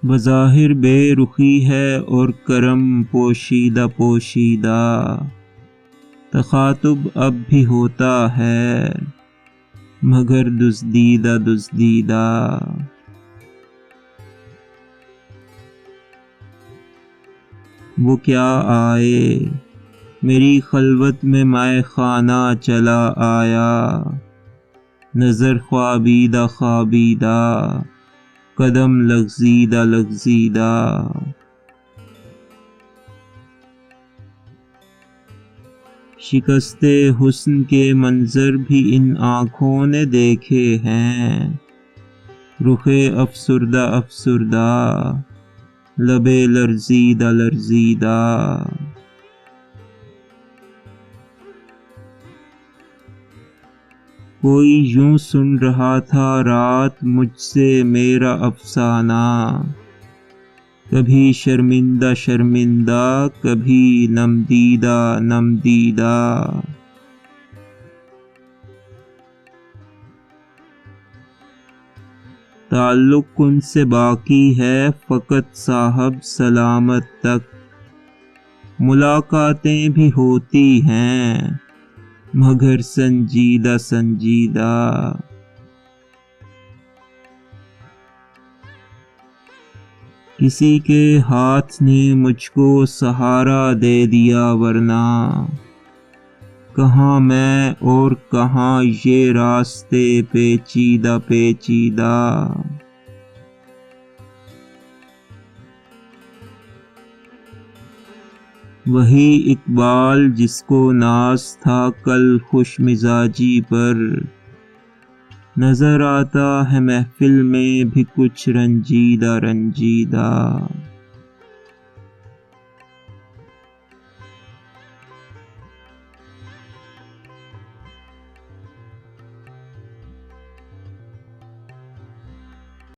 بظاہر بے رخی ہے اور کرم پوشیدہ پوشیدہ، تخاطب اب بھی ہوتا ہے مگر دزدیدہ دزدیدہ۔ وہ کیا آئے میری خلوت میں مے خانہ چلا آیا، نظر خوابیدہ خوابیدہ، قدم لغزیدہ لغزیدہ۔ شکست حسن کے منظر بھی ان آنکھوں نے دیکھے ہیں، رخ افسردہ افسردہ، لبے لرزیدہ لرزیدہ۔ کوئی یوں سن رہا تھا رات مجھ سے میرا افسانہ، کبھی شرمندہ شرمندہ، کبھی نم دیدہ نم دیدہ۔ تعلق ان سے باقی ہے فقط صاحب سلامت تک، ملاقاتیں بھی ہوتی ہیں مگر سنجیدہ سنجیدہ۔ کسی کے ہاتھ نے مجھ کو سہارا دے دیا ورنہ کہاں میں اور کہاں یہ راستے پیچیدہ پیچیدہ۔ وہی اقبال جس کو ناز تھا کل خوش مزاجی پر، نظر آتا ہے محفل میں بھی کچھ رنجیدہ رنجیدہ۔